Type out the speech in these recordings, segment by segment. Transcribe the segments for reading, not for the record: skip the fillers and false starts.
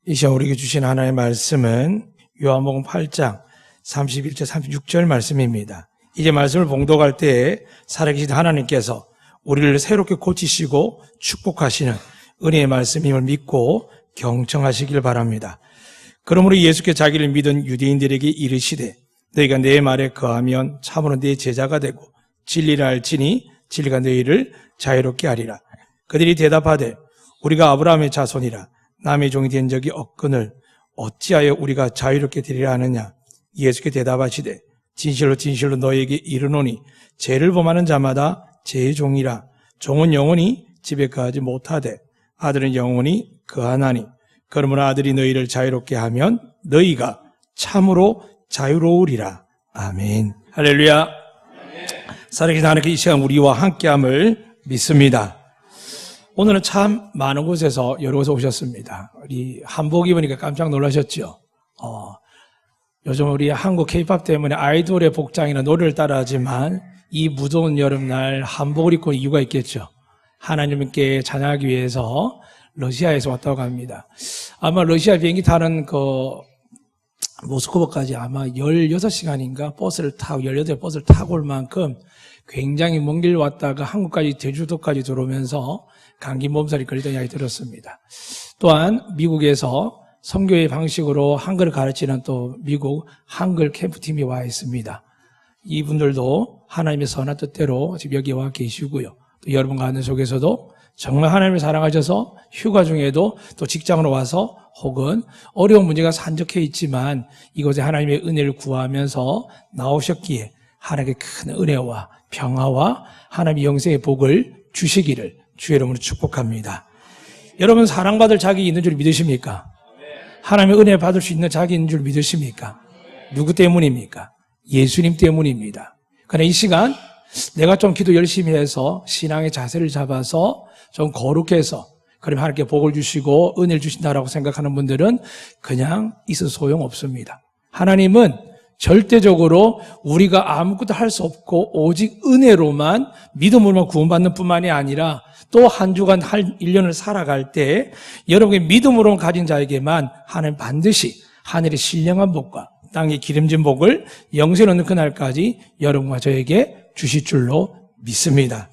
이 시간 우리에게 주신 하나님의 말씀은 요한복음 8장 31절 36절 말씀입니다. 이제 말씀을 봉독할 때에 살아계신 하나님께서 우리를 새롭게 고치시고 축복하시는 은혜의 말씀임을 믿고 경청하시길 바랍니다. 그러므로 예수께 자기를 믿은 유대인들에게 이르시되 너희가 내 말에 거하면 참으로 내 제자가 되고 진리를 알지니 진리가 너희를 자유롭게 하리라. 그들이 대답하되 우리가 아브라함의 자손이라 남의 종이 된 적이 없거늘 어찌하여 우리가 자유롭게 되리라 하느냐. 예수께 대답하시되 진실로 진실로 너희에게 이르노니 죄를 범하는 자마다 제 종이라. 종은 영원히 집에 거하지 못하되 아들은 영원히 거하나니 그러므로 아들이 너희를 자유롭게 하면 너희가 참으로 자유로우리라. 아멘. 할렐루야. 살아계신 하나님께 이 시간 우리와 함께함을 믿습니다. 오늘은 참 많은 곳에서 여러 곳에 오셨습니다. 우리 한복 입으니까 깜짝 놀라셨죠? 요즘 우리 한국 K-POP 때문에 아이돌의 복장이나 노래를 따라하지만 이 무더운 여름날 한복을 입고 이유가 있겠죠. 하나님께 찬양하기 위해서 러시아에서 왔다고 합니다. 아마 러시아 비행기 타는 모스크바까지 아마 16시간인가 버스를 타고 18버스를 타고 올 만큼 굉장히 먼 길 왔다가 한국까지 제주도까지 들어오면서 감기 몸살이 걸리던 이야기 들었습니다. 또한 미국에서 선교의 방식으로 한글을 가르치는 또 미국 한글 캠프팀이 와 있습니다. 이분들도 하나님의 선한 뜻대로 지금 여기 와 계시고요. 또 여러분 가운데 속에서도 정말 하나님을 사랑하셔서 휴가 중에도 또 직장으로 와서 혹은 어려운 문제가 산적해 있지만 이곳에 하나님의 은혜를 구하면서 나오셨기에 하나님의 큰 은혜와 평화와 하나님의 영생의 복을 주시기를 주의 이름으로 축복합니다. 여러분 사랑받을 자격이 있는 줄 믿으십니까? 하나님의 은혜 받을 수 있는 자격이 있는 줄 믿으십니까? 누구 때문입니까? 예수님 때문입니다. 그러나 이 시간 내가 좀 기도 열심히 해서 신앙의 자세를 잡아서 좀 거룩해서 그러면 하나님께 복을 주시고 은혜를 주신다라고 생각하는 분들은 그냥 있어도 소용없습니다. 하나님은 절대적으로 우리가 아무것도 할 수 없고 오직 은혜로만 믿음으로만 구원받는 뿐만이 아니라 또 한 주간 1년을 살아갈 때 여러분의 믿음으로 가진 자에게만 하나님 반드시 하늘의 신령한 복과 땅의 기름진 복을 영생에 얻는 그날까지 여러분과 저에게 주실 줄로 믿습니다.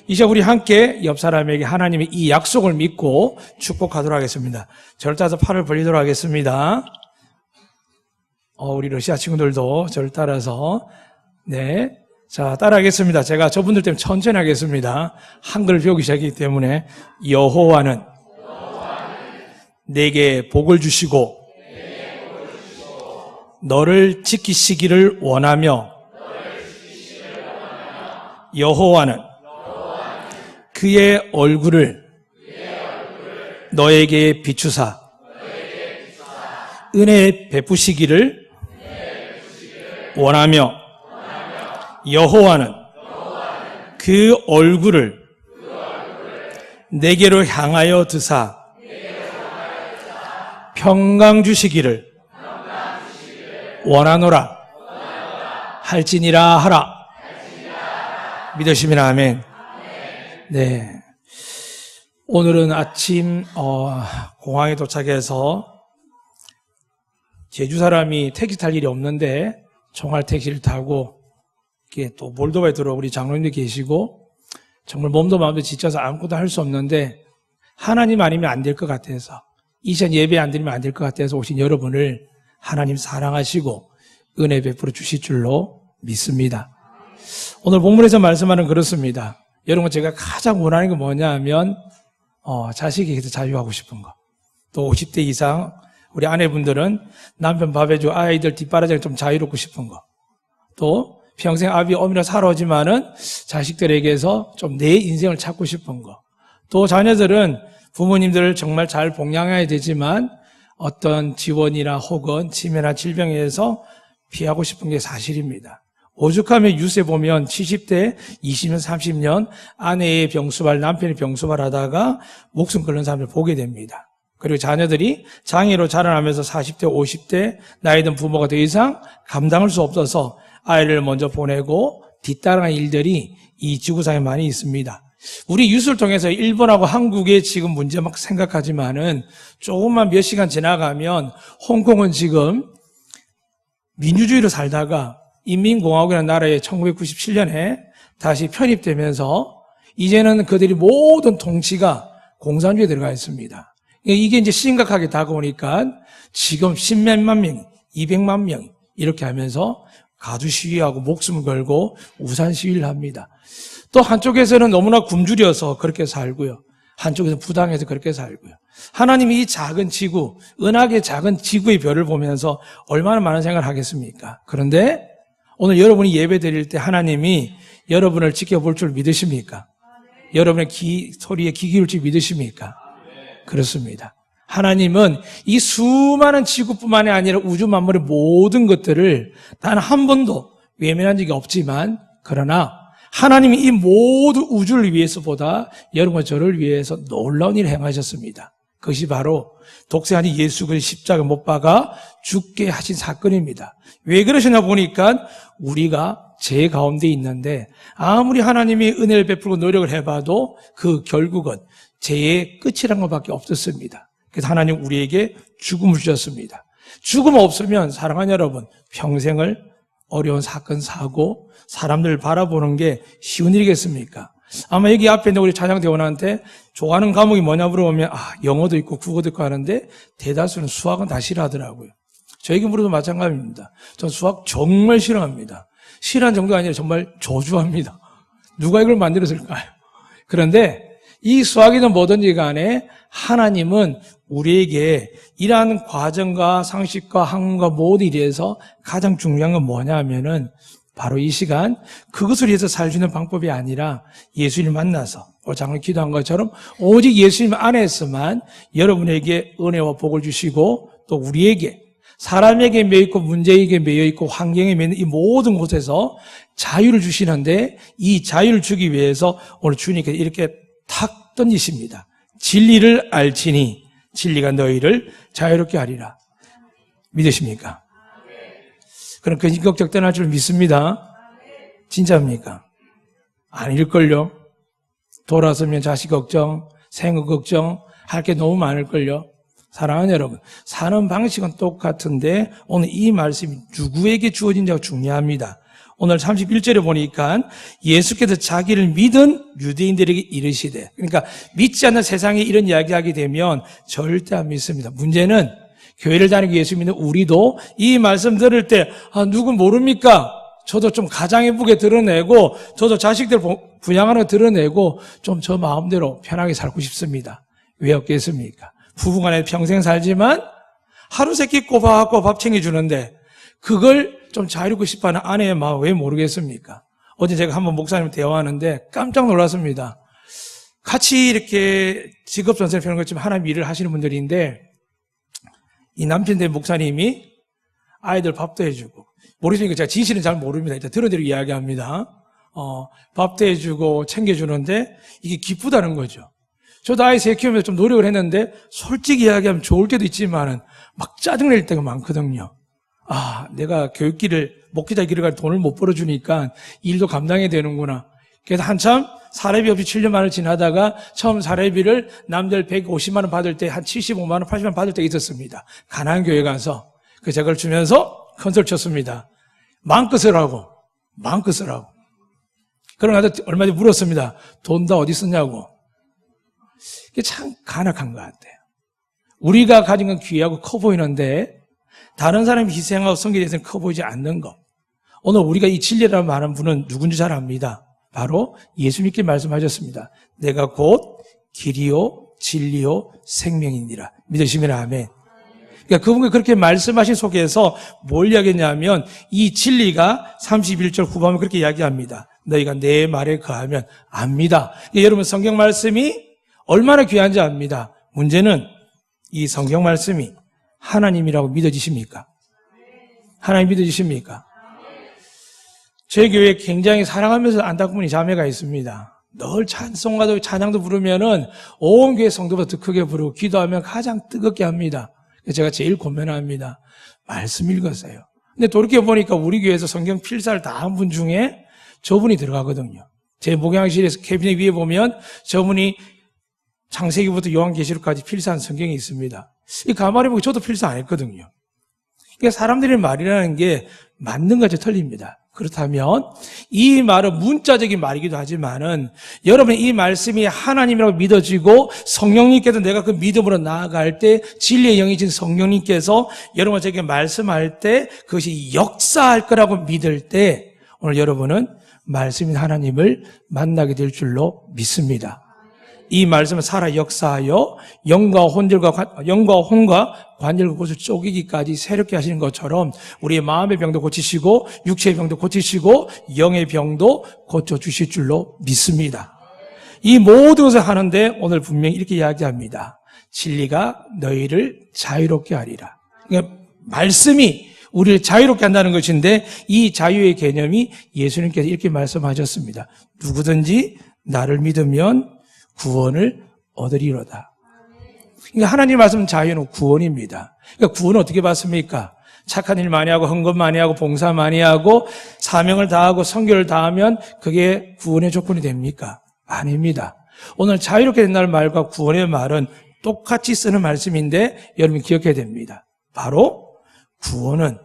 이제 우리 함께 옆 사람에게 하나님의 이 약속을 믿고 축복하도록 하겠습니다. 저를 따라서 팔을 벌리도록 하겠습니다. 우리 러시아 친구들도 저를 따라서 네, 자 따라하겠습니다. 제가 저분들 때문에 천천히 하겠습니다. 한글을 배우기 시작했기 때문에 여호와는 내게 복을 주시고 너를 지키시기를 원하며 여호와는 그의 얼굴을 너에게 비추사 은혜 베푸시기를 원하며 여호와는 그 얼굴을 내게로 향하여 드사 평강 주시기를 원하노라 할지니라 하라. 믿으시면 아멘. 네. 오늘은 아침 공항에 도착해서 제주 사람이 택시 탈 일이 없는데 총알 택시를 타고 이렇게 또 몰도바에 들어오고 우리 장로님들 계시고 정말 몸도 마음도 지쳐서 아무것도 할 수 없는데 하나님 아니면 안 될 것 같아서 이 시간 예배 안 드리면 안 될 것 같아서 오신 여러분을 하나님 사랑하시고 은혜 베풀어 주실 줄로 믿습니다. 오늘 본문에서 말씀하는 그렇습니다. 여러분 제가 가장 원하는 게 뭐냐 하면 자식에게서 자유하고 싶은 거. 또 50대 이상 우리 아내분들은 남편 밥 해주고 아이들 뒷바라지에 좀 자유롭고 싶은 거. 또 평생 아비 어미로 살아오지만은 자식들에게서 좀 내 인생을 찾고 싶은 거. 또 자녀들은 부모님들을 정말 잘 복양해야 되지만 어떤 지원이나 혹은 치매나 질병에서 피하고 싶은 게 사실입니다. 오죽하면 뉴스에 보면 70대 20년 30년 아내의 병수발 남편의 병수발 하다가 목숨 끊는 사람을 보게 됩니다. 그리고 자녀들이 장애로 자라나면서 40대 50대 나이 든 부모가 더 이상 감당할 수 없어서 아이를 먼저 보내고 뒤따라간 일들이 이 지구상에 많이 있습니다. 우리 뉴스를 통해서 일본하고 한국의 지금 문제 막 생각하지만은 조금만 몇 시간 지나가면 홍콩은 지금 민주주의로 살다가 인민공화국이라는 나라에 1997년에 다시 편입되면서 이제는 그들이 모든 통치가 공산주의에 들어가 있습니다. 이게 이제 심각하게 다가오니까 지금 10몇만 명, 200만 명 이렇게 하면서 가두 시위하고 목숨을 걸고 우산 시위를 합니다. 또 한쪽에서는 너무나 굶주려서 그렇게 살고요. 한쪽에서 부당해서 그렇게 살고요. 하나님이 이 작은 지구, 은하계 작은 지구의 별을 보면서 얼마나 많은 생각을 하겠습니까? 그런데 오늘 여러분이 예배 드릴 때 하나님이 여러분을 지켜볼 줄 믿으십니까? 여러분의 소리에 귀 기울일 줄 믿으십니까? 그렇습니다. 하나님은 이 수많은 지구뿐만이 아니라 우주 만물의 모든 것들을 단 한 번도 외면한 적이 없지만 그러나 하나님이 이 모든 우주를 위해서보다 여러분과 저를 위해서 놀라운 일을 행하셨습니다. 그것이 바로 독생아들 예수 그리스도 십자가 못 박아 죽게 하신 사건입니다. 왜 그러시나 보니까 우리가 죄 가운데 있는데 아무리 하나님이 은혜를 베풀고 노력을 해봐도 그 결국은 죄의 끝이라는 것밖에 없었습니다. 그래서 하나님 우리에게 죽음을 주셨습니다. 죽음 없으면 사랑하는 여러분 평생을 어려운 사건 사고 사람들 바라보는 게 쉬운 일이겠습니까? 아마 여기 앞에 있는 우리 찬양대원한테 좋아하는 과목이 뭐냐 물어보면 영어도 있고 국어도 있고 하는데 대다수는 수학은 다 싫어하더라고요. 저에게 물어도 마찬가지입니다. 전 수학 정말 싫어합니다. 싫어하는 정도가 아니라 정말 저주합니다. 누가 이걸 만들었을까요? 그런데 이 수학이든 뭐든지 간에 하나님은 우리에게 이러한 과정과 상식과 학문과 모든 일에서 가장 중요한 건 뭐냐 하면은 바로 이 시간 그것을 위해서 살 수 있는 방법이 아니라 예수님을 만나서 오늘 장로 기도한 것처럼 오직 예수님 안에서만 여러분에게 은혜와 복을 주시고 또 우리에게 사람에게 매여있고 문제에게 매여있고 환경에 매여있는 이 모든 곳에서 자유를 주시는데 이 자유를 주기 위해서 오늘 주님께서 이렇게 탁 던지십니다. 진리를 알지니 진리가 너희를 자유롭게 하리라. 믿으십니까? 그럼 근심걱정 떠날 줄 믿습니다. 진짜입니까? 아닐걸요. 돌아서면 자식 걱정, 생업 걱정 할 게 너무 많을걸요. 사랑하는 여러분, 사는 방식은 똑같은데 오늘 이 말씀이 누구에게 주어진지가 중요합니다. 오늘 31절에 보니까 예수께서 자기를 믿은 유대인들에게 이르시되, 그러니까 믿지 않는 세상에 이런 이야기하게 되면 절대 안 믿습니다. 문제는 교회를 다니고 예수 믿는 우리도 이 말씀 들을 때 누구 모릅니까? 저도 좀 가장 예쁘게 드러내고 저도 자식들 부양하는 거 드러내고 좀 저 마음대로 편하게 살고 싶습니다. 왜 없겠습니까? 부부간에 평생 살지만 하루 세끼 꼬박꼬박 밥 챙겨주는데 그걸 좀 자유롭고 싶어하는 아내의 마음 왜 모르겠습니까? 어제 제가 한번 목사님 대화하는데 깜짝 놀랐습니다. 같이 이렇게 직업전선을 펴는 것처럼 하나님 일을 하시는 분들인데 이 남편들 목사님이 아이들 밥도 해주고 모르시니까 제가 진실은 잘 모릅니다. 일단 들어드리고 이야기합니다. 밥도 해주고 챙겨주는데 이게 기쁘다는 거죠. 저도 아이 세 키우면서 좀 노력을 했는데 솔직히 이야기하면 좋을 때도 있지만은 막 짜증낼 때가 많거든요. 내가 교육기를 목회자 길을 갈 돈을 못 벌어주니까 일도 감당해야 되는구나. 그래서 한참 사례비 없이 7년 만을 지나다가 처음 사례비를 남들 150만 원 받을 때 한 75만 원, 80만 원 받을 때가 있었습니다. 가나안 교회 가서 제가 그걸 주면서 컨설 쳤습니다. 마음껏 쓰라고. 그러고 나서 얼마 전에 물었습니다. 돈 다 어디 썼냐고. 이게 참 간악한 것 같아요. 우리가 가진 건 귀하고 커 보이는데 다른 사람이 희생하고 섬기에 대해서는 커 보이지 않는 것. 오늘 우리가 이 진리라고 말하는 분은 누군지 잘 압니다. 바로 예수님께 말씀하셨습니다. 내가 곧 길이요 진리요 생명이니라. 믿으시면 아멘. 그러니까 그분이 그렇게 말씀하신 속에서 뭘 이야기했냐면 이 진리가 31절 후반에 그렇게 이야기합니다. 너희가 내 말에 거하면 압니다. 그러니까 여러분 성경 말씀이 얼마나 귀한지 압니다. 문제는 이 성경 말씀이 하나님이라고 믿어지십니까? 하나님 믿어지십니까? 제 교회에 굉장히 사랑하면서 안타까운 자매가 있습니다. 늘 찬송가도 찬양도 부르면은 온 교회 성도보다 더 크게 부르고 기도하면 가장 뜨겁게 합니다. 그래서 제가 제일 고민합니다. 말씀 읽었어요. 근데 돌이켜보니까 우리 교회에서 성경 필사를 다 한 분 중에 저분이 들어가거든요. 제 목양실에서 캐비넷 위에 보면 저분이 창세기부터 요한계시록까지 필사한 성경이 있습니다. 이 가만히 보면 저도 필사 안 했거든요. 그러니까 사람들의 말이라는 게 맞는 것이 틀립니다. 그렇다면 이 말은 문자적인 말이기도 하지만은 여러분 이 말씀이 하나님이라고 믿어지고 성령님께서 내가 그 믿음으로 나아갈 때 진리의 영이신 성령님께서 여러분에게 말씀할 때 그것이 역사할 거라고 믿을 때 오늘 여러분은 말씀인 하나님을 만나게 될 줄로 믿습니다. 이 말씀은 살아 역사하여 영과 혼과 관절과 곳을 쪼개기까지 새롭게 하시는 것처럼 우리의 마음의 병도 고치시고 육체의 병도 고치시고 영의 병도 고쳐주실 줄로 믿습니다. 이 모든 것을 하는데 오늘 분명히 이렇게 이야기합니다. 진리가 너희를 자유롭게 하리라. 그러니까 말씀이 우리를 자유롭게 한다는 것인데 이 자유의 개념이 예수님께서 이렇게 말씀하셨습니다. 누구든지 나를 믿으면 구원을 얻으리로다. 그러니까 하나님 말씀 자유는 구원입니다. 그러니까 구원은 어떻게 받습니까? 착한 일 많이 하고 헌금 많이 하고 봉사 많이 하고 사명을 다하고 선교를 다하면 그게 구원의 조건이 됩니까? 아닙니다. 오늘 자유롭게 된다는 말과 구원의 말은 똑같이 쓰는 말씀인데 여러분 기억해야 됩니다. 바로 구원은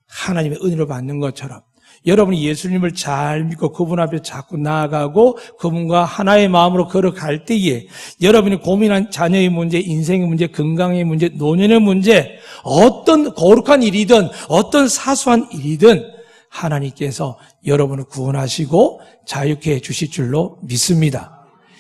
하나님의 은혜로 받는 것처럼 여러분이 예수님을 잘 믿고 그분 앞에 자꾸 나아가고 그분과 하나의 마음으로 걸어갈 때에 여러분이 고민한 자녀의 문제, 인생의 문제, 건강의 문제, 노년의 문제, 어떤 거룩한 일이든 어떤 사소한 일이든 하나님께서 여러분을 구원하시고 자유케 해주실 줄로 믿습니다.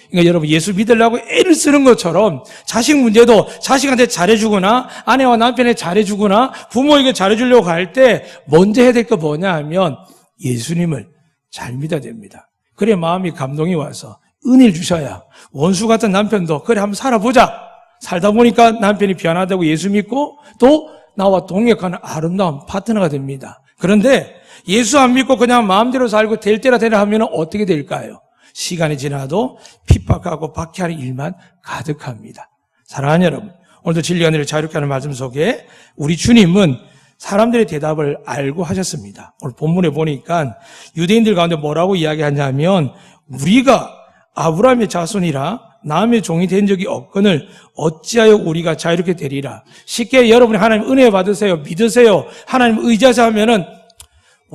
그러니까 여러분 예수 믿으려고 애를 쓰는 것처럼 자식 문제도 자식한테 잘해주거나 아내와 남편에 잘해주거나 부모에게 잘해주려고 할 때 먼저 해야 될 거 뭐냐 하면 예수님을 잘 믿어야 됩니다. 그래 마음이 감동이 와서 은혜를 주셔야 원수 같은 남편도 그래 한번 살아보자. 살다 보니까 남편이 변하다고 예수 믿고 또 나와 동역하는 아름다운 파트너가 됩니다. 그런데 예수 안 믿고 그냥 마음대로 살고 될 때라 되라 하면 어떻게 될까요? 시간이 지나도 핍박하고 박해하는 일만 가득합니다. 사랑하는 여러분, 오늘도 진리가 너희를 자유롭게 하는 말씀 속에 우리 주님은 사람들의 대답을 알고 하셨습니다. 오늘 본문에 보니까 유대인들 가운데 뭐라고 이야기하냐면 우리가 아브라함의 자손이라 남의 종이 된 적이 없거늘 어찌하여 우리가 자유롭게 되리라. 쉽게 여러분이 하나님 은혜 받으세요. 믿으세요. 하나님 의지하자 하면은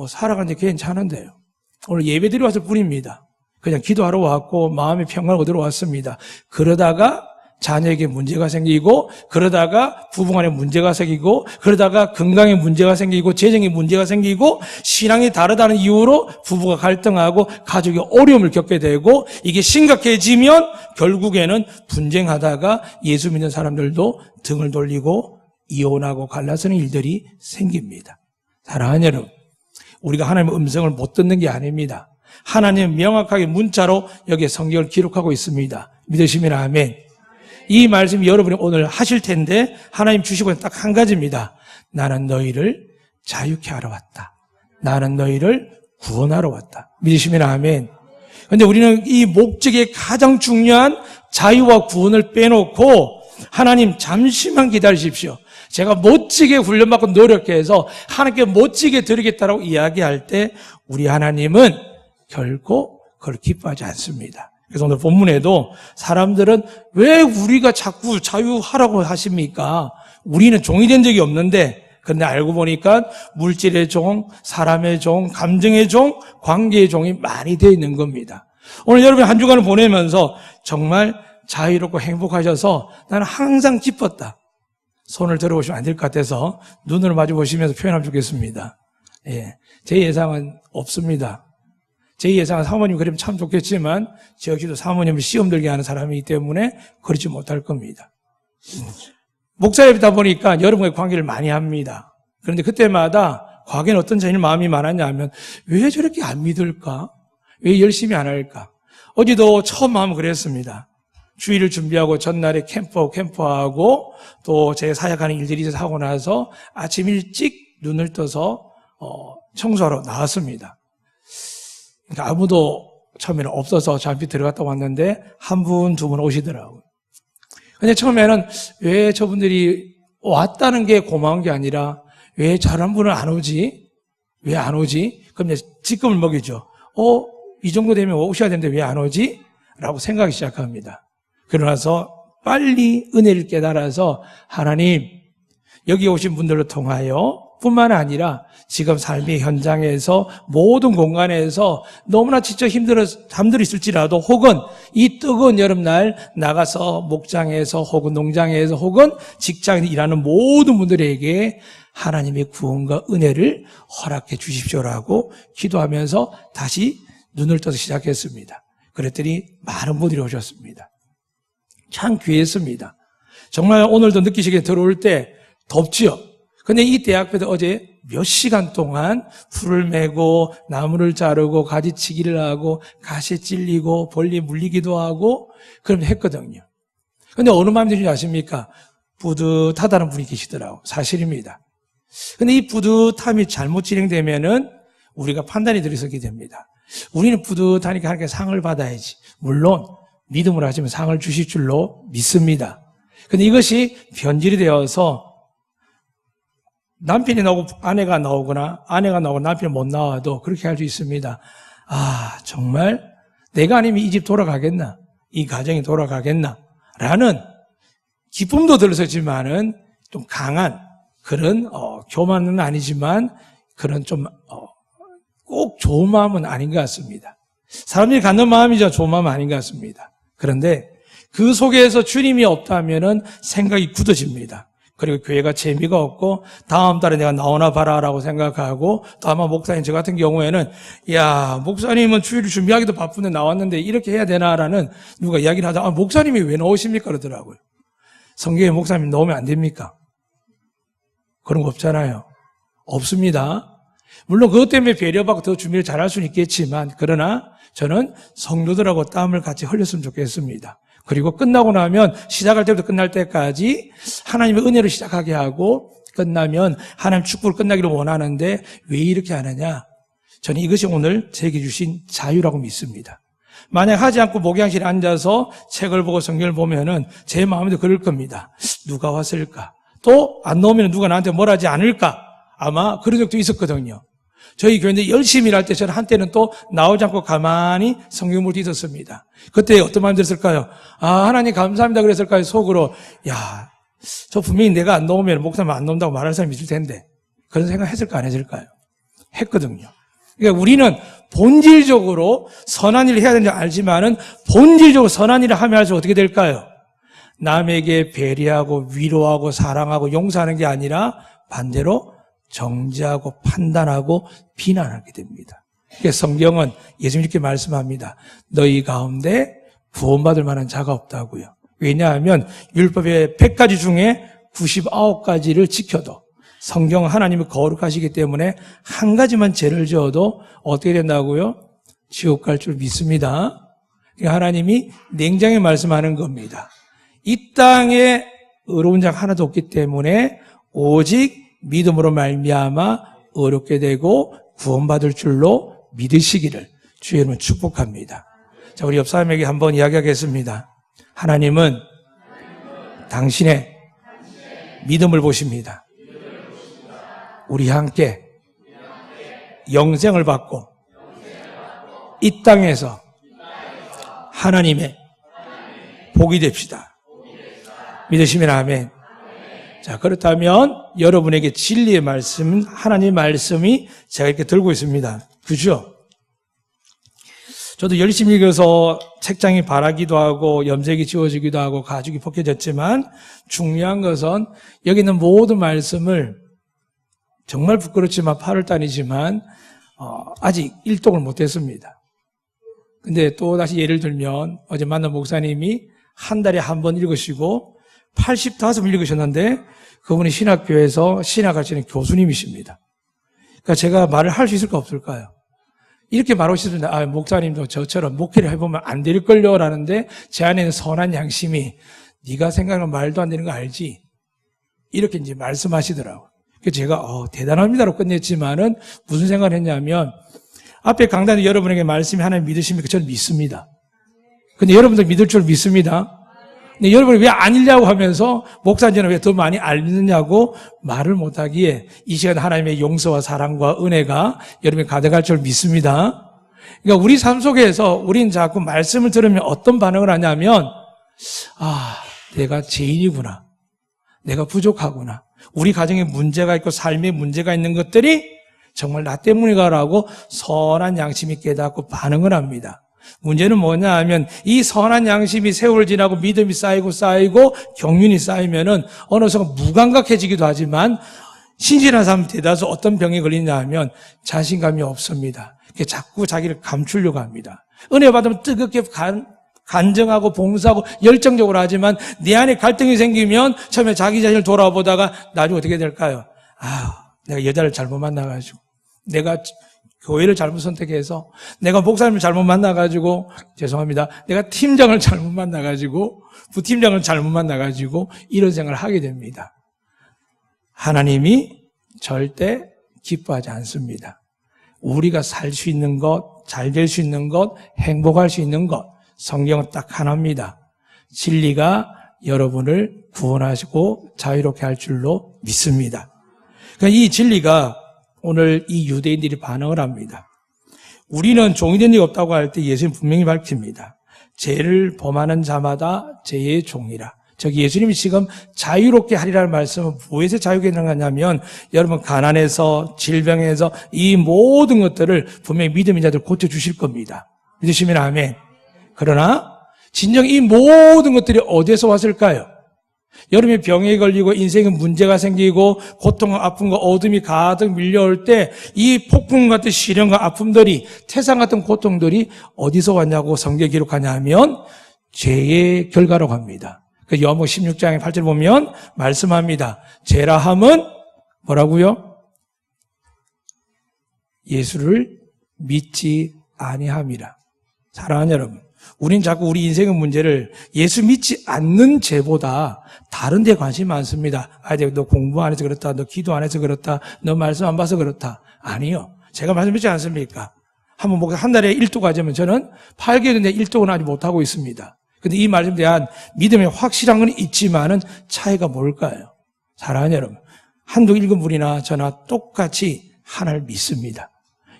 살아가는데 괜찮은데요. 오늘 예배 드리러 왔을 뿐입니다. 그냥 기도하러 왔고 마음의 평안을 얻으러 왔습니다. 그러다가 자녀에게 문제가 생기고 그러다가 부부간에 문제가 생기고 그러다가 건강에 문제가 생기고 재정에 문제가 생기고 신앙이 다르다는 이유로 부부가 갈등하고 가족이 어려움을 겪게 되고 이게 심각해지면 결국에는 분쟁하다가 예수 믿는 사람들도 등을 돌리고 이혼하고 갈라서는 일들이 생깁니다. 사랑하는 여러분, 우리가 하나님의 음성을 못 듣는 게 아닙니다. 하나님은 명확하게 문자로 여기에 성경을 기록하고 있습니다. 믿으시면 아멘. 이 말씀이 여러분이 오늘 하실 텐데 하나님 주시고 있는 딱 한 가지입니다. 나는 너희를 자유케 하러 왔다. 나는 너희를 구원하러 왔다. 믿으시면 아멘. 그런데 우리는 이 목적의 가장 중요한 자유와 구원을 빼놓고 하나님 잠시만 기다리십시오. 제가 멋지게 훈련받고 노력해서 하나님께 멋지게 드리겠다라고 이야기할 때 우리 하나님은 결코 그걸 기뻐하지 않습니다. 그래서 오늘 본문에도 사람들은 왜 우리가 자꾸 자유하라고 하십니까? 우리는 종이 된 적이 없는데 그런데 알고 보니까 물질의 종, 사람의 종, 감정의 종, 관계의 종이 많이 되어 있는 겁니다. 오늘 여러분 한 주간을 보내면서 정말 자유롭고 행복하셔서 나는 항상 기뻤다. 손을 들어보시면 안 될 것 같아서 눈을 마주 보시면서 표현하면 좋겠습니다. 예, 제 예상은 없습니다. 제 예상은 사모님 그러면 참 좋겠지만 저 역시도 사모님을 시험 들게 하는 사람이기 때문에 그렇지 못할 겁니다. 목사이다 보니까 여러분의 관계를 많이 합니다. 그런데 그때마다 과거에는 어떤 제일 마음이 많았냐 하면 왜 저렇게 안 믿을까? 왜 열심히 안 할까? 어제도 처음 하면 그랬습니다. 주일을 준비하고 전날에 캠프하고 또 제 사역하는 일들이 있어서 하고 나서 아침 일찍 눈을 떠서 청소하러 나왔습니다. 그러니까 아무도 처음에는 없어서 잠시 들어갔다 왔는데 한 분, 두 분 오시더라고요. 근데 처음에는 왜 저분들이 왔다는 게 고마운 게 아니라 왜 저런 분은 안 오지? 왜 안 오지? 그럼 이제 직급을 먹이죠. 이 정도 되면 오셔야 되는데 왜 안 오지? 라고 생각하기 시작합니다. 그러나서 빨리 은혜를 깨달아서 하나님, 여기 오신 분들로 통하여 뿐만 아니라 지금 삶의 현장에서 모든 공간에서 너무나 지쳐 잠들어 있을지라도 혹은 이 뜨거운 여름날 나가서 목장에서 혹은 농장에서 혹은 직장에서 일하는 모든 분들에게 하나님의 구원과 은혜를 허락해 주십시오라고 기도하면서 다시 눈을 떠서 시작했습니다. 그랬더니 많은 분들이 오셨습니다. 참 귀했습니다. 정말 오늘도 느끼시게 들어올 때 덥지요. 근데 이 대학교도 어제 몇 시간 동안 풀을 메고 나무를 자르고 가지치기를 하고 가시에 찔리고 벌레 물리기도 하고 그럼 했거든요. 근데 어느 마음이 드는지 아십니까? 뿌듯하다는 분이 계시더라고요. 사실입니다. 근데 이 뿌듯함이 잘못 진행되면은 우리가 판단이 들이서게 됩니다. 우리는 뿌듯하니까 하나님께 상을 받아야지. 물론 믿음으로 하시면 상을 주실 줄로 믿습니다. 근데 이것이 변질이 되어서 남편이 나오고 아내가 나오거나 아내가 나오고 남편이 못 나와도 그렇게 할 수 있습니다. 아, 정말 내가 아니면 이 집 돌아가겠나? 이 가정이 돌아가겠나? 라는 기쁨도 들었지만은 좀 강한 그런 교만은 아니지만 그런 좀 꼭 좋은 마음은 아닌 것 같습니다. 사람들이 갖는 마음이죠. 좋은 마음은 아닌 것 같습니다. 그런데 그 속에서 주님이 없다면은 생각이 굳어집니다. 그리고 교회가 재미가 없고 다음 달에 내가 나오나 봐라라고 생각하고 또 아마 목사님 저 같은 경우에는 야 목사님은 주일을 준비하기도 바쁜데 나왔는데 이렇게 해야 되나라는 누가 이야기를 하자. 목사님이 왜 나오십니까 그러더라고요. 성경에 목사님 나오면 안 됩니까? 그런 거 없잖아요. 없습니다. 물론 그것 때문에 배려받고 더 준비를 잘할 수는 있겠지만 그러나 저는 성도들하고 땀을 같이 흘렸으면 좋겠습니다. 그리고 끝나고 나면 시작할 때부터 끝날 때까지 하나님의 은혜로 시작하게 하고 끝나면 하나님 축복을 끝나기를 원하는데 왜 이렇게 하느냐? 저는 이것이 오늘 제게 주신 자유라고 믿습니다. 만약 하지 않고 목양실에 앉아서 책을 보고 성경을 보면은 제 마음에도 그럴 겁니다. 누가 왔을까? 또 안 나오면 누가 나한테 뭘 하지 않을까? 아마 그런 적도 있었거든요. 저희 교회인데 열심히 일할 때 저는 한때는 또 나오지 않고 가만히 성경을 읽었습니다. 그때 어떤 마음이 들었을까요? 아, 하나님 감사합니다 그랬을까요? 속으로 야, 저 분명히 내가 안 나오면 목사님 안 나온다고 말할 사람이 있을 텐데 그런 생각 했을까 안 했을까요? 했거든요. 그러니까 우리는 본질적으로 선한 일을 해야 되는 줄 알지만은 본질적으로 선한 일을 하면 할수록 어떻게 될까요? 남에게 배려하고 위로하고 사랑하고 용서하는 게 아니라 반대로 정죄하고 판단하고 비난하게 됩니다. 그래서 성경은 예수님 이렇게 말씀합니다. 너희 가운데 구원받을 만한 자가 없다고요. 왜냐하면 율법의 100가지 중에 99가지를 지켜도 성경은 하나님이 거룩하시기 때문에 한 가지만 죄를 지어도 어떻게 된다고요? 지옥 갈 줄 믿습니다. 그러니까 하나님이 냉정히 말씀하는 겁니다. 이 땅에 의로운 자가 하나도 없기 때문에 오직 믿음으로 말미암아 어렵게 되고 구원받을 줄로 믿으시기를 주의 이름으로 축복합니다. 자, 우리 옆 사람에게 한번 이야기하겠습니다. 하나님은 당신의 믿음을 보십니다. 우리 함께 영생을 받고 이 땅에서 하나님의 복이 됩시다. 믿으시면 아멘. 자, 그렇다면 여러분에게 진리의 말씀, 하나님의 말씀이 제가 이렇게 들고 있습니다. 그죠? 저도 열심히 읽어서 책장이 바라기도 하고 염색이 지워지기도 하고 가죽이 벗겨졌지만 중요한 것은 여기 있는 모든 말씀을 정말 부끄럽지만 8월달이지만 아직 일독을 못했습니다. 근데 또 다시 예를 들면 어제 만난 목사님이 한 달에 한 번 읽으시고 85번 읽으셨는데 그분이 신학교에서 신학하시는 교수님이십니다. 그러니까 제가 말을 할 수 있을까 없을까요? 이렇게 말하시는데 목사님도 저처럼 목회를 해보면 안 될걸요 라는데 제 안에는 선한 양심이 네가 생각하는 말도 안 되는 거 알지? 이렇게 이제 말씀하시더라고요. 그래서 제가 대단합니다로 끝냈지만은 무슨 생각을 했냐면 앞에 강단에 여러분에게 말씀이 하나님 믿으십니까? 저는 믿습니다. 근데 여러분들 믿을 줄 믿습니다. 근데 여러분이 왜 안 읽냐고 하면서 목사님은 왜 더 많이 알느냐고 말을 못하기에 이 시간 하나님의 용서와 사랑과 은혜가 여러분이 가득할 줄 믿습니다. 그러니까 우리 삶 속에서 우린 자꾸 말씀을 들으면 어떤 반응을 하냐면, 내가 죄인이구나. 내가 부족하구나. 우리 가정에 문제가 있고 삶에 문제가 있는 것들이 정말 나 때문이가라고 선한 양심이 깨닫고 반응을 합니다. 문제는 뭐냐 하면 이 선한 양심이 세월 지나고 믿음이 쌓이고 경륜이 쌓이면은 어느 순간 무감각해지기도 하지만 신실한 사람 대다수 어떤 병에 걸리냐 하면 자신감이 없습니다. 자꾸 자기를 감추려고 합니다. 은혜 받으면 뜨겁게 간증하고 봉사하고 열정적으로 하지만 내 안에 갈등이 생기면 처음에 자기 자신을 돌아보다가 나중에 어떻게 될까요? 내가 여자를 잘못 만나가지고, 내가 교회를 잘못 선택해서, 내가 목사님을 잘못 만나가지고, 죄송합니다. 내가 팀장을 잘못 만나가지고, 부팀장을 잘못 만나가지고 이런 생각을 하게 됩니다. 하나님이 절대 기뻐하지 않습니다. 우리가 살 수 있는 것, 잘 될 수 있는 것, 행복할 수 있는 것, 성경은 딱 하나입니다. 진리가 여러분을 구원하시고 자유롭게 할 줄로 믿습니다. 그러니까 이 진리가 오늘 이 유대인들이 반응을 합니다. 우리는 종이 된 일 없다고 할 때 예수님 분명히 밝힙니다. 죄를 범하는 자마다 죄의 종이라. 저기 예수님이 지금 자유롭게 하리라는 말씀은 무엇에서 자유롭게 하냐면 여러분 가난에서 질병에서 이 모든 것들을 분명히 믿음인 자들 고쳐주실 겁니다. 믿으시면 아멘. 그러나 진정 이 모든 것들이 어디에서 왔을까요? 여러분이 병에 걸리고 인생에 문제가 생기고 고통과 아픔과 어둠이 가득 밀려올 때 이 폭풍 같은 시련과 아픔들이 태산 같은 고통들이 어디서 왔냐고 성경에 기록하냐 하면 죄의 결과라고 합니다. 그 요한복음 16장의 8절 보면 말씀합니다. 죄라 함은 뭐라고요? 예수를 믿지 아니함이라. 사랑하는 여러분, 우린 자꾸 우리 인생의 문제를 예수 믿지 않는 죄보다 다른 데 관심이 많습니다. 너 공부 안 해서 그렇다. 너 기도 안 해서 그렇다. 너 말씀 안 봐서 그렇다. 아니요. 제가 말씀드리지 않습니까? 한번 한 달에 1도 가자면 저는 8개월 전에 1도는 아직 못하고 있습니다. 근데 이 말씀에 대한 믿음의 확실한 건 있지만은 차이가 뭘까요? 사랑하는 여러분, 한두 읽은 분이나 저나 똑같이 하나님을 믿습니다.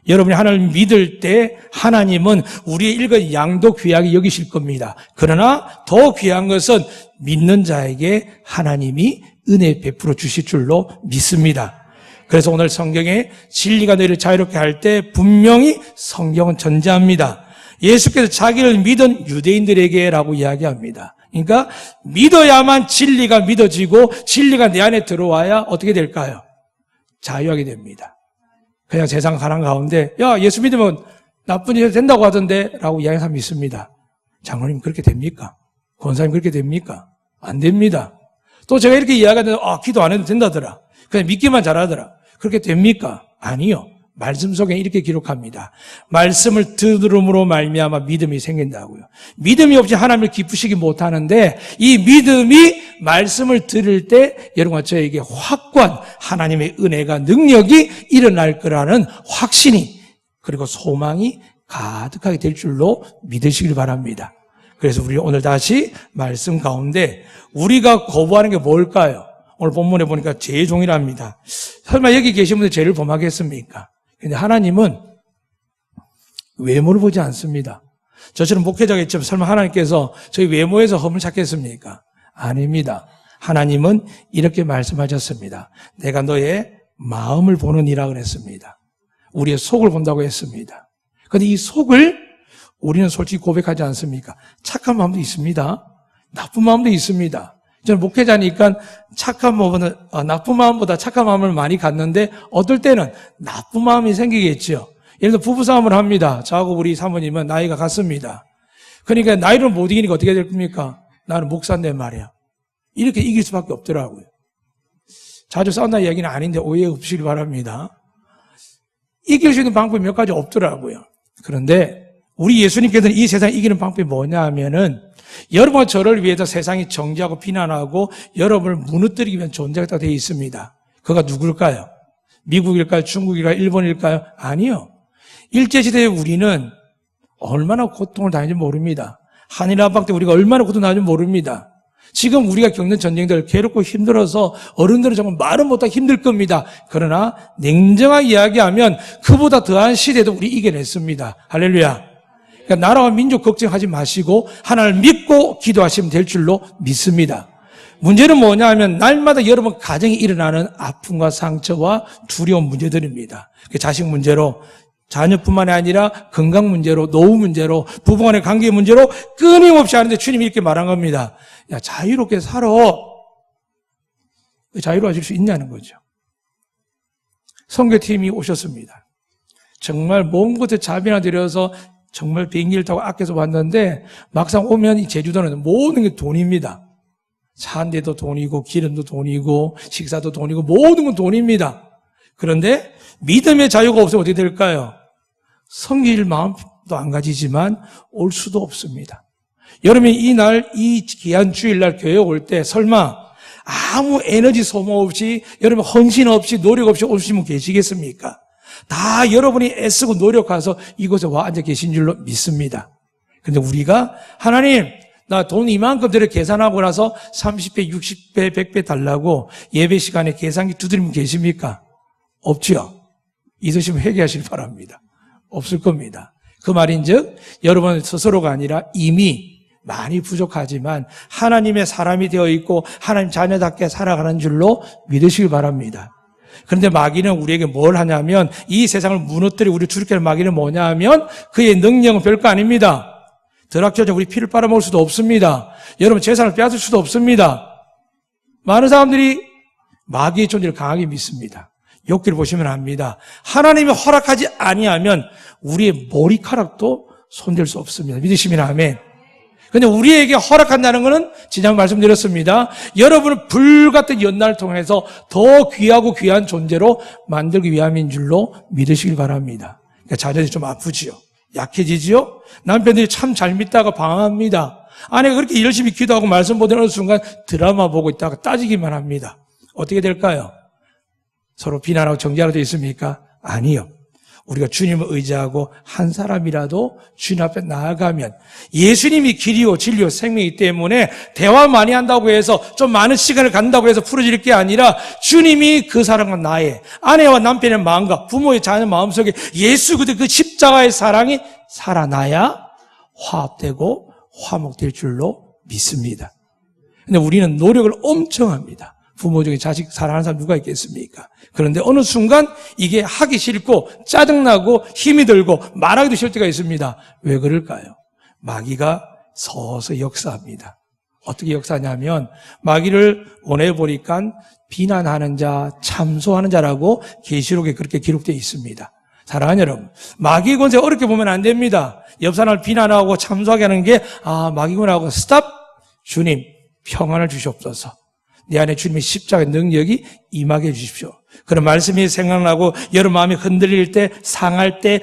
여러분이 하나님을 믿을 때 하나님은 우리의 일거 양도 귀하게 여기실 겁니다. 그러나 더 귀한 것은 믿는 자에게 하나님이 은혜 베풀어 주실 줄로 믿습니다. 그래서 오늘 성경에 진리가 너희를 자유롭게 할 때 분명히 성경은 전제합니다. 예수께서 자기를 믿은 유대인들에게라고 이야기합니다. 그러니까 믿어야만 진리가 믿어지고 진리가 내 안에 들어와야 어떻게 될까요? 자유하게 됩니다. 그냥 세상 가난 가운데 예수 믿으면 나쁜 일 된다고 하던데 라고 이야기하는 사람이 있습니다. 장로님 그렇게 됩니까? 권사님 그렇게 됩니까? 안 됩니다. 또 제가 이렇게 이야기하는데 기도 안 해도 된다더라. 그냥 믿기만 잘하더라. 그렇게 됩니까? 아니요. 말씀 속에 이렇게 기록합니다. 말씀을 들음으로 말미암아 믿음이 생긴다고요. 믿음이 없이 하나님을 기쁘시기 못하는데 이 믿음이 말씀을 들을 때 여러분과 저에게 확고한 하나님의 은혜가 능력이 일어날 거라는 확신이 그리고 소망이 가득하게 될 줄로 믿으시길 바랍니다. 그래서 우리 오늘 다시 말씀 가운데 우리가 거부하는 게 뭘까요? 오늘 본문에 보니까 죄의 종이랍니다. 설마 여기 계신 분들 죄를 범하겠습니까? 근데 하나님은 외모를 보지 않습니다. 저처럼 목회자가 있지만 설마 하나님께서 저희 외모에서 흠을 찾겠습니까? 아닙니다. 하나님은 이렇게 말씀하셨습니다. 내가 너의 마음을 보는 이라 그랬습니다. 우리의 속을 본다고 했습니다. 그런데 이 속을 우리는 솔직히 고백하지 않습니까? 착한 마음도 있습니다. 나쁜 마음도 있습니다. 저는 목회자니까 착한 마음은 나쁜 마음보다 착한 마음을 많이 갖는데 어떨 때는 나쁜 마음이 생기겠죠. 예를 들어 부부싸움을 합니다. 저하고 우리 사모님은 나이가 같습니다. 그러니까 나이를 못 이기니까 어떻게 될 겁니까? 나는 목사인데 말이야. 이렇게 이길 수밖에 없더라고요. 자주 싸운다는 얘기는 아닌데 오해 없으시길 바랍니다. 이길 수 있는 방법이 몇 가지 없더라고요. 그런데 우리 예수님께서는 이 세상을 이기는 방법이 뭐냐 하면은 여러분과 저를 위해서 세상이 정죄하고 비난하고 여러분을 무너뜨리기 위한 존재가 되어 있습니다. 그가 누굴까요? 미국일까요? 중국일까요? 일본일까요? 아니요. 일제시대에 우리는 얼마나 고통을 당했는지 모릅니다. 한일 압박 때 우리가 얼마나 고통을 당했는지 모릅니다. 지금 우리가 겪는 전쟁들 괴롭고 힘들어서 어른들은 정말 말은 못하고 힘들 겁니다. 그러나 냉정하게 이야기하면 그보다 더한 시대도 우리 이겨냈습니다. 할렐루야. 그러니까 나라와 민족 걱정하지 마시고 하나님을 믿고 기도하시면 될 줄로 믿습니다. 문제는 뭐냐 하면 날마다 여러분 가정에 일어나는 아픔과 상처와 두려운 문제들입니다. 자식 문제로, 자녀뿐만이 아니라 건강 문제로, 노후 문제로, 부부간의 관계 문제로 끊임없이 하는데 주님이 이렇게 말한 겁니다. 야, 자유롭게 살아. 자유로워질 수 있냐는 거죠. 선교팀이 오셨습니다. 정말 먼 곳에 자비나 들여서 정말 비행기를 타고 아껴서 왔는데 막상 오면 이 제주도는 모든 게 돈입니다. 차 한 대도 돈이고 기름도 돈이고 식사도 돈이고 모든 건 돈입니다. 그런데 믿음의 자유가 없으면 어떻게 될까요? 섬길 마음도 안 가지지만 올 수도 없습니다. 여러분이 이날 이 귀한 주일날 교회 올 때 설마 아무 에너지 소모 없이 여러분 헌신 없이 노력 없이 오신 분 계시겠습니까? 다 여러분이 애쓰고 노력해서 이곳에 와 앉아 계신 줄로 믿습니다. 그런데 우리가 하나님 나 돈 이만큼 들여 계산하고 나서 30배, 60배, 100배 달라고 예배 시간에 계산기 두드리면 계십니까? 없죠. 있으시면 회개하시기 바랍니다. 없을 겁니다. 그 말인즉 여러분 스스로가 아니라 이미 많이 부족하지만 하나님의 사람이 되어 있고 하나님 자녀답게 살아가는 줄로 믿으시기 바랍니다. 그런데 마귀는 우리에게 뭘 하냐면 이 세상을 무너뜨리고 우리 주룩게 하는 마귀는 뭐냐 하면 그의 능력은 별거 아닙니다. 드락처럼 우리 피를 빨아먹을 수도 없습니다. 여러분 재산을 빼앗을 수도 없습니다. 많은 사람들이 마귀의 존재를 강하게 믿습니다. 욥기를 보시면 압니다. 하나님이 허락하지 아니하면 우리의 머리카락도 손댈 수 없습니다. 믿으시면 아멘. 그런데 우리에게 허락한다는 것은 지난 말씀드렸습니다. 여러분을 불같은 연날을 통해서 더 귀하고 귀한 존재로 만들기 위함인 줄로 믿으시길 바랍니다. 그러니까 자녀들이 좀 아프지요. 약해지지요. 남편들이 참 잘 믿다가 방황합니다. 아내가 그렇게 열심히 기도하고 말씀 보던 어느 순간 드라마 보고 있다가 따지기만 합니다. 어떻게 될까요? 서로 비난하고 정죄하게 되어 있습니까? 아니요. 우리가 주님을 의지하고 한 사람이라도 주님 앞에 나아가면 예수님이 길이요 진리요 생명이기 때문에 대화 많이 한다고 해서 좀 많은 시간을 갖는다고 해서 풀어질 게 아니라 주님이 그 사람과 나의 아내와 남편의 마음과 부모의 자녀 마음속에 예수 그리스도의 그 십자가의 사랑이 살아나야 화합되고 화목될 줄로 믿습니다. 근데 우리는 노력을 엄청 합니다. 부모 중에 자식 사랑하는 사람 누가 있겠습니까? 그런데 어느 순간 이게 하기 싫고 짜증나고 힘이 들고 말하기도 싫을 때가 있습니다. 왜 그럴까요? 마귀가 서서 역사합니다. 어떻게 역사하냐면 마귀를 원해보니까 비난하는 자, 참소하는 자라고 계시록에 그렇게 기록되어 있습니다. 사랑하는 여러분, 마귀의 권세 어렵게 보면 안 됩니다. 옆 사람을 비난하고 참소하게 하는 게 마귀구나 하고 스탑! 주님 평안을 주시옵소서. 내 안에 주님의 십자가의 능력이 임하게 해주십시오. 그런 말씀이 생각나고 여러분 마음이 흔들릴 때, 상할 때,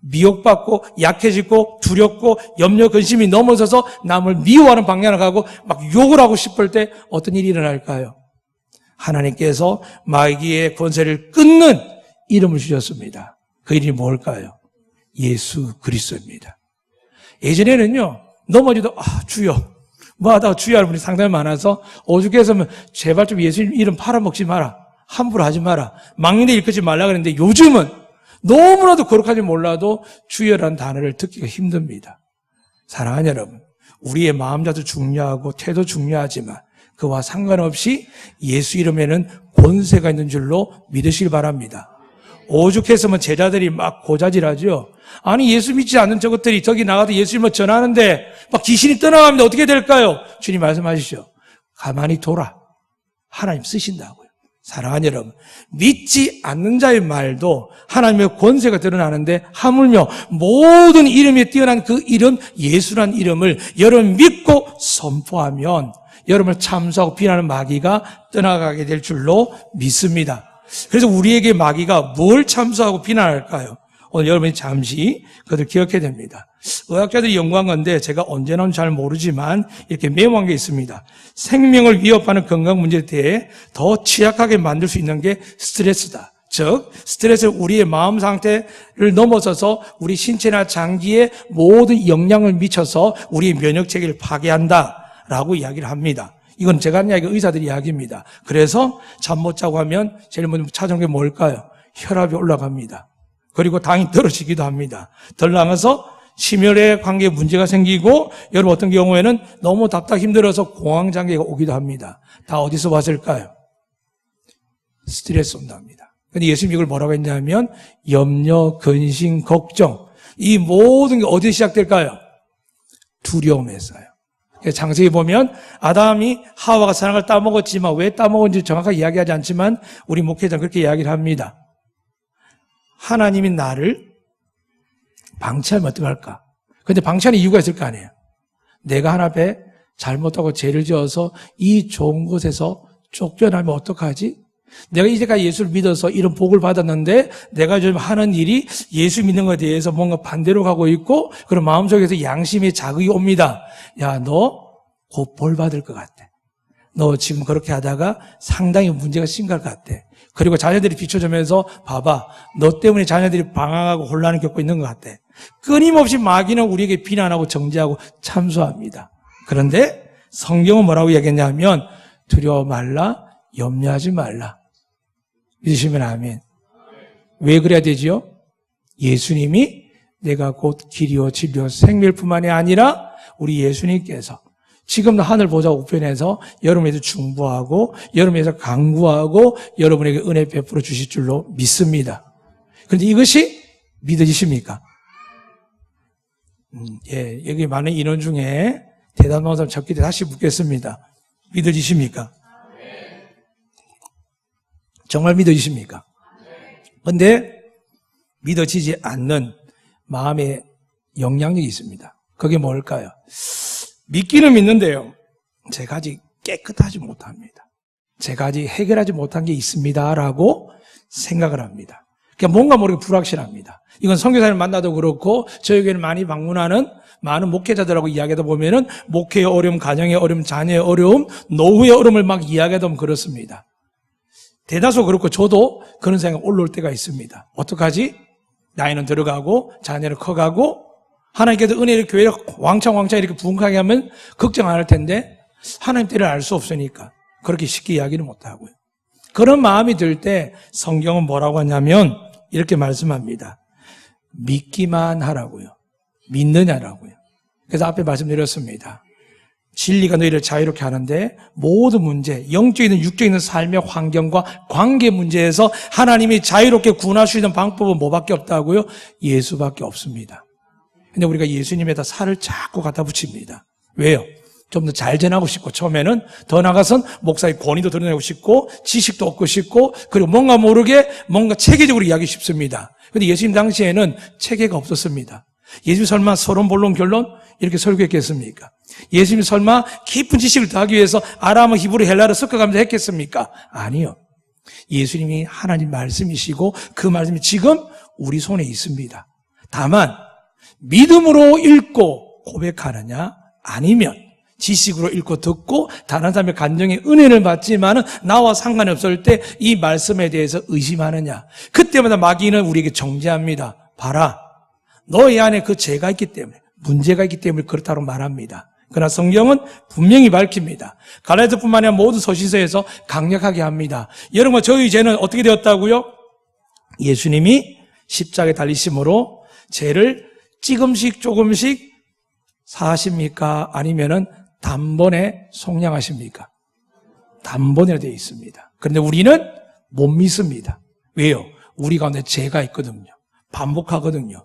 미혹받고 약해지고 두렵고 염려 근심이 넘어서서 남을 미워하는 방향으로 가고 막 욕을 하고 싶을 때 어떤 일이 일어날까요? 하나님께서 마귀의 권세를 끊는 이름을 주셨습니다. 그 이름이 뭘까요? 예수 그리스도입니다. 예전에는요 넘어져도 주여 하다가 주의할 분이 상당히 많아서 오죽해서면 제발 좀 예수님 이름 팔아먹지 마라. 함부로 하지 마라. 망인에 일컫지 말라 그랬는데 요즘은 너무나도 거룩하지 몰라도 주여라는 단어를 듣기가 힘듭니다. 사랑하는 여러분, 우리의 마음자도 중요하고 태도 중요하지만 그와 상관없이 예수 이름에는 권세가 있는 줄로 믿으시길 바랍니다. 오죽했으면 제자들이 막 고자질하죠. 아니 예수 믿지 않는 저것들이 저기 나가도 예수님을 전하는데 막 귀신이 떠나갑니다. 어떻게 될까요? 주님 말씀하시죠. 가만히 둬라. 하나님 쓰신다고요. 사랑하는 여러분, 믿지 않는 자의 말도 하나님의 권세가 드러나는데 하물며 모든 이름에 뛰어난 그 이름 예수란 이름을 여러분 믿고 선포하면 여러분을 참소하고 비난하는 마귀가 떠나가게 될 줄로 믿습니다. 그래서 우리에게 마귀가 뭘 참소하고 비난할까요? 오늘 여러분이 잠시 그것을 기억해야 됩니다. 의학자들이 연구한 건데 제가 언제는 잘 모르지만 이렇게 메모한 게 있습니다. 생명을 위협하는 건강 문제에 대해 더 취약하게 만들 수 있는 게 스트레스다. 즉 스트레스는 우리의 마음 상태를 넘어서서 우리 신체나 장기에 모든 영향을 미쳐서 우리의 면역 체계를 파괴한다라고 이야기를 합니다. 이건 제가 하는 이야기가 의사들 이야기입니다. 그래서 잠 못 자고 하면 제일 먼저 찾아오는 게 뭘까요? 혈압이 올라갑니다. 그리고 당이 떨어지기도 합니다. 덜 나가서 심혈의 관계에 문제가 생기고 여러분 어떤 경우에는 너무 답답 힘들어서 공황장애가 오기도 합니다. 다 어디서 왔을까요? 스트레스 온답니다. 근데 예수님이 이걸 뭐라고 했냐면 염려, 근심, 걱정 이 모든 게 어디서 시작될까요? 두려움에서요. 장세기 보면 아담이 하와가 사랑을 따먹었지만 왜 따먹었는지 정확하게 이야기하지 않지만 우리 목회자는 그렇게 이야기를 합니다. 하나님이 나를 방치하면 어떡할까? 근데 방치하는 이유가 있을 거 아니에요. 내가 하나 앞에 잘못하고 죄를 지어서 이 좋은 곳에서 쫓겨나면 어떡하지? 내가 이제까지 예수를 믿어서 이런 복을 받았는데 내가 좀 하는 일이 예수 믿는 것에 대해서 뭔가 반대로 가고 있고 그런 마음속에서 양심의 자극이 옵니다. 야, 너 곧 벌 받을 것 같아. 너 지금 그렇게 하다가 상당히 문제가 심각할 것 같아. 그리고 자녀들이 비춰주면서 봐봐. 너 때문에 자녀들이 방황하고 혼란을 겪고 있는 것 같아. 끊임없이 마귀는 우리에게 비난하고 정죄하고 참소합니다. 그런데 성경은 뭐라고 얘기했냐면 두려워 말라, 염려하지 말라. 믿으시면 아멘. 왜 그래야 되지요? 예수님이 내가 곧 길이요 진리요 생명일 뿐만이 아니라 우리 예수님께서 지금도 하늘 보좌 우편에서 여러분에게 중보하고 여러분에게 강구하고 여러분에게 은혜 베풀어 주실 줄로 믿습니다. 그런데 이것이 믿어지십니까? 예, 여기 많은 인원 중에 대답하는 사람 적기 때문에 다시 묻겠습니다. 믿어지십니까? 정말 믿어지십니까? 그런데 믿어지지 않는 마음의 영향력이 있습니다. 그게 뭘까요? 믿기는 믿는데요. 제가 아직 깨끗하지 못합니다. 제가 아직 해결하지 못한 게 있습니다라고 생각을 합니다. 그러니까 뭔가 모르게 불확실합니다. 이건 선교사를 만나도 그렇고 저에게는 많이 방문하는 많은 목회자들하고 이야기하다 보면은 목회의 어려움, 가정의 어려움, 자녀의 어려움, 노후의 어려움을 막 이야기하다 보면 그렇습니다. 대다수 그렇고 저도 그런 생각 올라올 때가 있습니다. 어떡하지? 나이는 들어가고 자녀는 커가고 하나님께서 은혜를 교회를 왕창 이렇게 부흥하게 하면 걱정 안 할 텐데 하나님 때를 알 수 없으니까 그렇게 쉽게 이야기를 못하고요. 그런 마음이 들 때 성경은 뭐라고 하냐면 이렇게 말씀합니다. 믿기만 하라고요. 믿느냐라고요. 그래서 앞에 말씀드렸습니다. 진리가 너희를 자유롭게 하는데 모든 문제, 영적이든 육적이든 삶의 환경과 관계 문제에서 하나님이 자유롭게 구원할 수 있는 방법은 뭐밖에 없다고요? 예수밖에 없습니다. 근데 우리가 예수님에다 살을 자꾸 갖다 붙입니다. 왜요? 좀 더 잘 지나고 싶고 처음에는 더 나가선 목사의 권위도 드러내고 싶고 지식도 얻고 싶고 그리고 뭔가 모르게 뭔가 체계적으로 이야기하고 싶습니다. 근데 예수님 당시에는 체계가 없었습니다. 예수님 설마 서론 본론 결론 이렇게 설교했겠습니까? 예수님 설마 깊은 지식을 더하기 위해서 아람어, 히브리, 헬라어를 섞어가면서 했겠습니까? 아니요. 예수님이 하나님 말씀이시고 그 말씀이 지금 우리 손에 있습니다. 다만 믿음으로 읽고 고백하느냐 아니면 지식으로 읽고 듣고 다른 사람의 감정의 은혜를 받지만은 나와 상관이 없을 때 이 말씀에 대해서 의심하느냐. 그때마다 마귀는 우리에게 정죄합니다. 봐라. 너희 안에 그 죄가 있기 때문에 문제가 있기 때문에 그렇다고 말합니다. 그러나 성경은 분명히 밝힙니다. 갈라디아뿐만 아니라 모든 서신서에서 강력하게 합니다. 여러분 저희 죄는 어떻게 되었다고요? 예수님이 십자가에 달리심으로 죄를 조금씩 사하십니까? 아니면은 단번에 속량하십니까? 단번에 되어 있습니다. 그런데 우리는 못 믿습니다. 왜요? 우리 가운데 죄가 있거든요. 반복하거든요.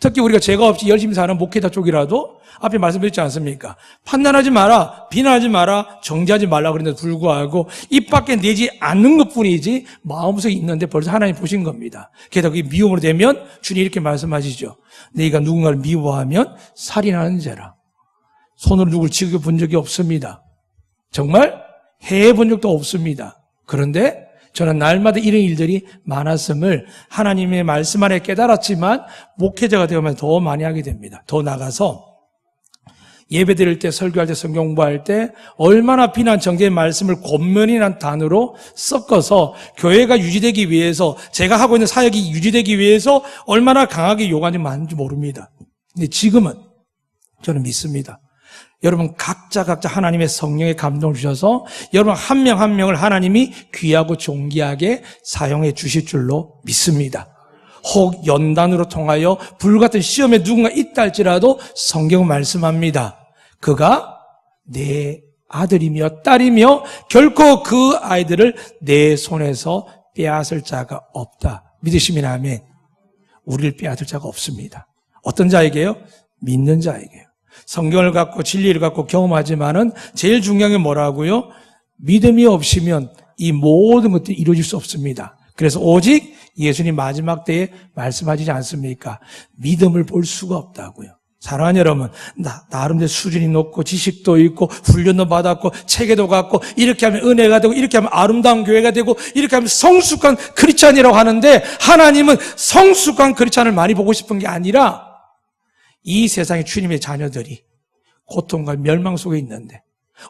특히 우리가 죄가 없이 열심히 사는 목회자 쪽이라도 앞에 말씀드렸지 않습니까? 판단하지 마라, 비난하지 마라, 정죄하지 말라 그랬는데 불구하고 입 밖에 내지 않는 것뿐이지 마음속에 있는데 벌써 하나님 보신 겁니다. 게다가 그게 미움으로 되면 주님 이렇게 말씀하시죠. 너희가 누군가를 미워하면 살인하는 죄라. 손으로 누굴 지켜 본 적이 없습니다. 정말 해해 본 적도 없습니다. 그런데 저는 날마다 이런 일들이 많았음을 하나님의 말씀 안에 깨달았지만 목회자가 되면 더 많이 하게 됩니다. 더 나가서 예배 드릴 때, 설교할 때, 성경 공부할 때 얼마나 비난 정죄의 말씀을 권면이라는 단어로 섞어서 교회가 유지되기 위해서 제가 하고 있는 사역이 유지되기 위해서 얼마나 강하게 요구하는지 모릅니다. 근데 지금은 저는 믿습니다. 여러분 각자 하나님의 성령의 감동을 주셔서 여러분 한 명 한 명을 하나님이 귀하고 존귀하게 사용해 주실 줄로 믿습니다. 혹 연단으로 통하여 불같은 시험에 누군가 있다 할지라도 성경은 말씀합니다. 그가 내 아들이며 딸이며 결코 그 아이들을 내 손에서 빼앗을 자가 없다. 믿으시면 아멘. 우리를 빼앗을 자가 없습니다. 어떤 자에게요? 믿는 자에게요. 성경을 갖고 진리를 갖고 경험하지만은 제일 중요한 게 뭐라고요? 믿음이 없으면 이 모든 것들이 이루어질 수 없습니다. 그래서 오직 예수님 마지막 때에 말씀하시지 않습니까? 믿음을 볼 수가 없다고요. 사랑하는 여러분, 나름대로 수준이 높고 지식도 있고 훈련도 받았고 체계도 갖고 이렇게 하면 은혜가 되고 이렇게 하면 아름다운 교회가 되고 이렇게 하면 성숙한 크리스찬이라고 하는데 하나님은 성숙한 크리스찬을 많이 보고 싶은 게 아니라 이 세상의 주님의 자녀들이 고통과 멸망 속에 있는데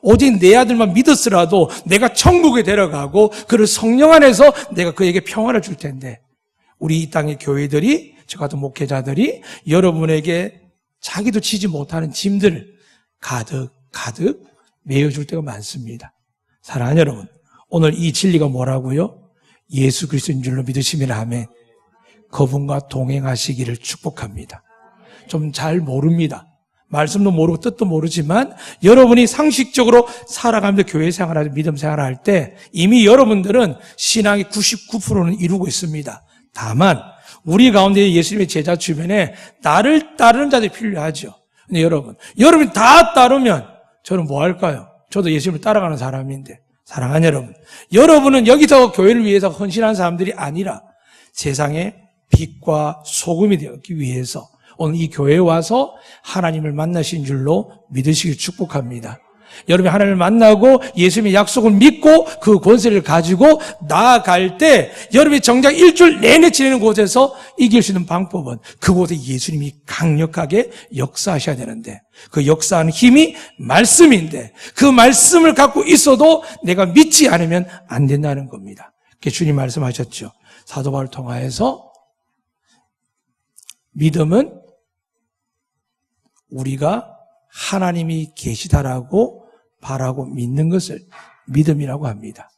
오직 내 아들만 믿었으라도 내가 천국에 데려가고 그를 성령 안에서 내가 그에게 평화를 줄 텐데 우리 이 땅의 교회들이 저 같은 목회자들이 여러분에게 자기도 지지 못하는 짐들을 가득 메어줄 때가 많습니다. 사랑하는 여러분, 오늘 이 진리가 뭐라고요? 예수 그리스도인 줄로 믿으시면 아멘. 그분과 동행하시기를 축복합니다. 좀 잘 모릅니다. 말씀도 모르고 뜻도 모르지만 여러분이 상식적으로 살아가면서 교회 생활하고 믿음 생활할 때 이미 여러분들은 신앙의 99%는 이루고 있습니다. 다만 우리 가운데 예수님의 제자 주변에 나를 따르는 자들이 필요하죠. 근데 여러분이 다 따르면 저는 뭐 할까요? 저도 예수님을 따라가는 사람인데 사랑하는 여러분은 여기서 교회를 위해서 헌신한 사람들이 아니라 세상의 빛과 소금이 되었기 위해서 오늘 이 교회에 와서 하나님을 만나신 줄로 믿으시길 축복합니다. 여러분이 하나님을 만나고 예수님의 약속을 믿고 그 권세를 가지고 나아갈 때 여러분이 정작 일주일 내내 지내는 곳에서 이길 수 있는 방법은 그곳에 예수님이 강력하게 역사하셔야 되는데 그 역사하는 힘이 말씀인데 그 말씀을 갖고 있어도 내가 믿지 않으면 안 된다는 겁니다. 주님 말씀하셨죠. 사도 바울을 통하여서 믿음은 우리가 하나님이 계시다라고 바라고 믿는 것을 믿음이라고 합니다.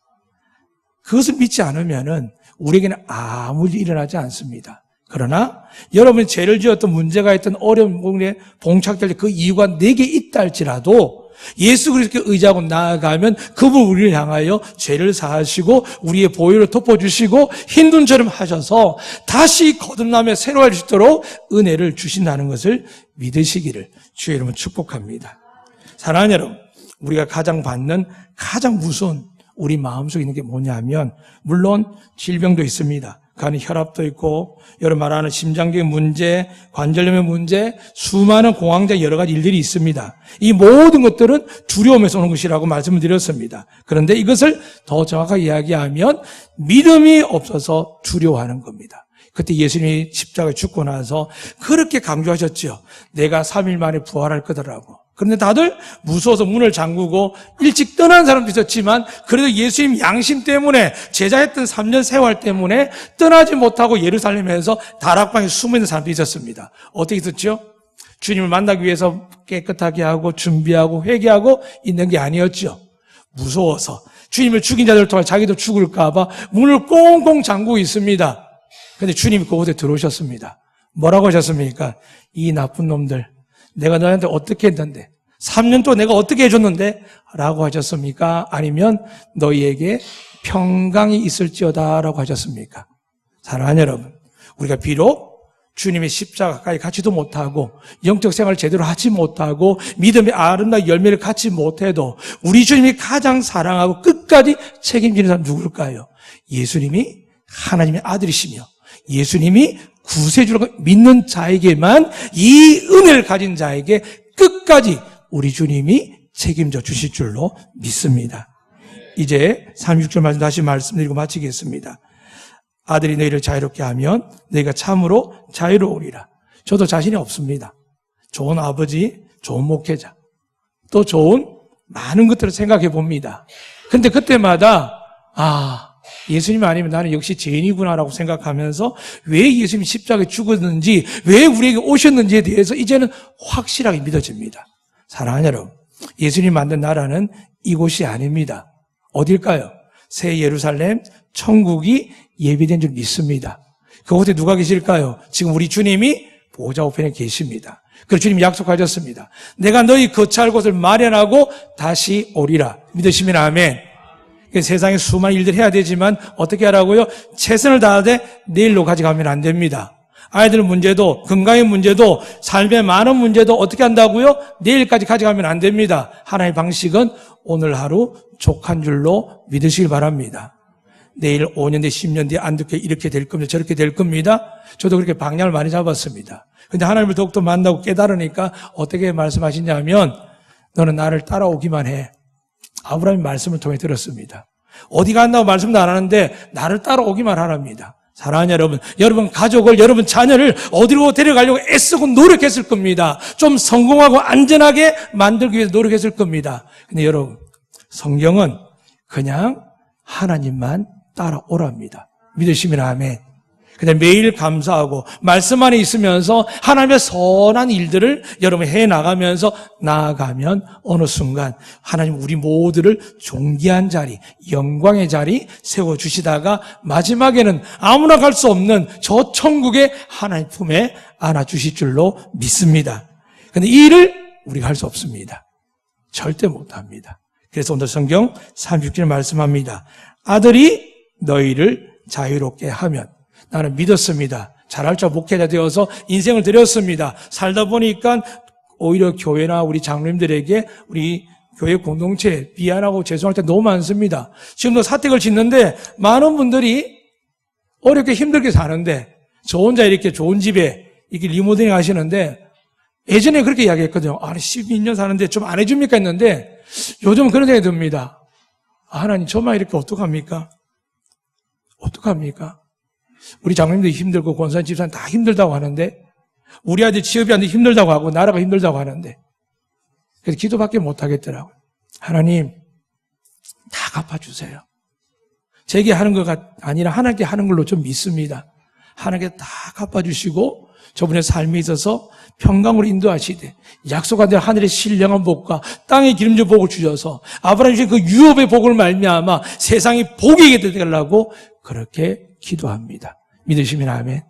그것을 믿지 않으면은 우리에게는 아무 일이 일어나지 않습니다. 그러나 여러분이 죄를 지었던 문제가 있던 어려움에 봉착될 때 그 이유가 내게 있다 할지라도 예수 그리스도께 의지하고 나아가면 그분 우리를 향하여 죄를 사하시고 우리의 보혈을 덮어주시고 흰 눈처럼 하셔서 다시 거듭나며 새로워질 수 있도록 은혜를 주신다는 것을 믿으시기를 주의 이름으로 축복합니다. 사랑하는 여러분, 우리가 가장 받는 가장 무서운 우리 마음속에 있는 게 뭐냐면 물론 질병도 있습니다. 그 안에 혈압도 있고 여러 말하는 심장적인 문제, 관절염의 문제, 수많은 공황장 여러 가지 일들이 있습니다. 이 모든 것들은 두려움에서 오는 것이라고 말씀을 드렸습니다. 그런데 이것을 더 정확하게 이야기하면 믿음이 없어서 두려워하는 겁니다. 그때 예수님이 십자가에 죽고 나서 그렇게 강조하셨죠. 내가 3일 만에 부활할 거더라고. 그런데 다들 무서워서 문을 잠그고 일찍 떠난 사람도 있었지만 그래도 예수님 양심 때문에 제자했던 3년 세월 때문에 떠나지 못하고 예루살렘에서 다락방에 숨어있는 사람도 있었습니다. 어떻게 있었죠? 주님을 만나기 위해서 깨끗하게 하고 준비하고 회개하고 있는 게 아니었죠. 무서워서 주님을 죽인 자들을 통해 자기도 죽을까 봐 문을 꽁꽁 잠그고 있습니다. 그런데 주님이 그곳에 들어오셨습니다. 뭐라고 하셨습니까? 이 나쁜 놈들, 내가 너한테 어떻게 했는데 3년 동안 내가 어떻게 해줬는데? 라고 하셨습니까? 아니면 너희에게 평강이 있을지어다 라고 하셨습니까? 사랑하는 여러분, 우리가 비록 주님의 십자가 가까이 가지도 못하고 영적 생활을 제대로 하지 못하고 믿음의 아름다운 열매를 갖지 못해도 우리 주님이 가장 사랑하고 끝까지 책임지는 사람 누굴까요? 예수님이 하나님의 아들이시며 예수님이 구세주라고 믿는 자에게만 이 은혜를 가진 자에게 끝까지 우리 주님이 책임져 주실 줄로 믿습니다. 이제 36절 말씀 다시 말씀드리고 마치겠습니다. 아들이 너희를 자유롭게 하면 너희가 참으로 자유로우리라. 저도 자신이 없습니다. 좋은 아버지, 좋은 목회자, 또 좋은 많은 것들을 생각해 봅니다. 근데 그때마다 예수님 아니면 나는 역시 죄인이구나라고 생각하면서 왜 예수님이 십자가에 죽었는지 왜 우리에게 오셨는지에 대해서 이제는 확실하게 믿어집니다. 사랑하는 여러분, 예수님이 만든 나라는 이곳이 아닙니다. 어딜까요? 새 예루살렘, 천국이 예비된 줄 믿습니다. 그곳에 누가 계실까요? 지금 우리 주님이 보좌 우편에 계십니다. 그래서 주님이 약속하셨습니다. 내가 너희 거처할 곳을 마련하고 다시 오리라. 믿으시면 아멘. 세상에 수많은 일들 해야 되지만 어떻게 하라고요? 최선을 다하되 내일로 가져가면 안 됩니다. 아이들 문제도, 건강의 문제도, 삶의 많은 문제도 어떻게 한다고요? 내일까지 가져가면 안 됩니다. 하나님의 방식은 오늘 하루 족한 줄로 믿으시길 바랍니다. 내일 5년 뒤, 10년 뒤에 안 듣게 이렇게 될 겁니다. 저렇게 될 겁니다. 저도 그렇게 방향을 많이 잡았습니다. 근데 하나님을 더욱더 만나고 깨달으니까 어떻게 말씀하시냐면 너는 나를 따라오기만 해. 아브라함의 말씀을 통해 들었습니다. 어디 간다고 말씀도 안 하는데 나를 따라오기만 하랍니다. 사랑하는 여러분 가족을, 여러분 자녀를 어디로 데려가려고 애쓰고 노력했을 겁니다. 좀 성공하고 안전하게 만들기 위해서 노력했을 겁니다. 근데 여러분, 성경은 그냥 하나님만 따라오랍니다. 믿으시면 아멘. 그냥 매일 감사하고 말씀 안에 있으면서 하나님의 선한 일들을 여러분 해나가면서 나아가면 어느 순간 하나님 우리 모두를 존귀한 자리, 영광의 자리 세워주시다가 마지막에는 아무나 갈 수 없는 저 천국의 하나님 품에 안아주실 줄로 믿습니다. 그런데 이 일을 우리가 할 수 없습니다. 절대 못합니다. 그래서 오늘 성경 36절 말씀합니다. 아들이 너희를 자유롭게 하면. 나는 믿었습니다. 자랄자 목회자 되어서 인생을 드렸습니다. 살다 보니까 오히려 교회나 우리 장로님들에게 우리 교회 공동체 미안하고 죄송할 때 너무 많습니다. 지금도 사택을 짓는데 많은 분들이 어렵게 힘들게 사는데 저 혼자 이렇게 좋은 집에 이렇게 리모델링 하시는데 예전에 그렇게 이야기했거든요. 아니 12년 사는데 좀 안 해줍니까 했는데 요즘은 그런 생각이 듭니다. 하나님 저만 이렇게 어떡합니까? 어떡합니까? 우리 장로님들이 힘들고 권사님 집사님 다 힘들다고 하는데 우리 아들 취업이 안 돼 힘들다고 하고 나라가 힘들다고 하는데 그래서 기도밖에 못하겠더라고요. 하나님 다 갚아주세요. 제게 하는 것가 아니라 하나님께 하는 걸로 좀 믿습니다. 하나님께 다 갚아주시고 저분의 삶에 있어서 평강으로 인도하시되 약속한 대로 하늘의 신령한 복과 땅의 기름진 복을 주셔서 아브라함이 주신 그 유업의 복을 말미암아 세상이 복이 되려고 그렇게 기도합니다. 믿으시면 아멘.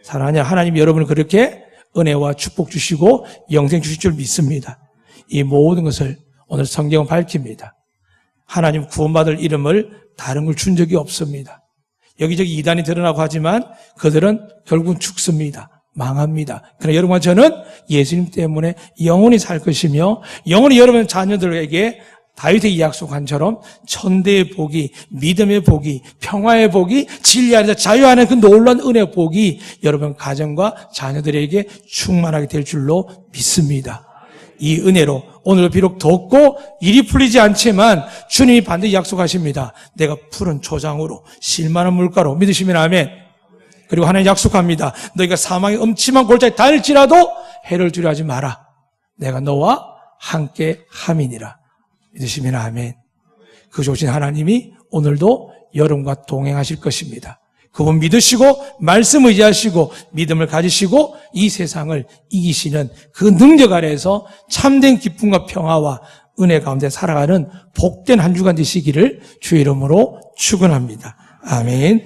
사랑하는 하나님 여러분을 그렇게 은혜와 축복 주시고 영생 주실 줄 믿습니다. 이 모든 것을 오늘 성경은 밝힙니다. 하나님 구원받을 이름을 다른 걸 준 적이 없습니다. 여기저기 이단이 드러나고 하지만 그들은 결국은 죽습니다. 망합니다. 그러나 여러분과 저는 예수님 때문에 영원히 살 것이며 영원히 여러분 자녀들에게 다윗의 약속한처럼 천대의 복이, 믿음의 복이, 평화의 복이, 진리 안에서 자유 안에 그 놀라운 은혜의 복이 여러분 가정과 자녀들에게 충만하게 될 줄로 믿습니다. 이 은혜로 오늘 비록 덥고 일이 풀리지 않지만 주님이 반드시 약속하십니다. 내가 푸른 초장으로 실만한 물가로 믿으시면 아멘. 그리고 하나님 약속합니다. 너희가 사망의 음침한 골짜기 닿을지라도 해를 두려워하지 마라. 내가 너와 함께 함이니라. 믿으시면 아멘. 그 좋으신 하나님이 오늘도 여러분과 동행하실 것입니다. 그분 믿으시고 말씀 의지하시고 믿음을 가지시고 이 세상을 이기시는 그 능력 아래에서 참된 기쁨과 평화와 은혜 가운데 살아가는 복된 한 주간 되시기를 주의 이름으로 축원합니다. 아멘.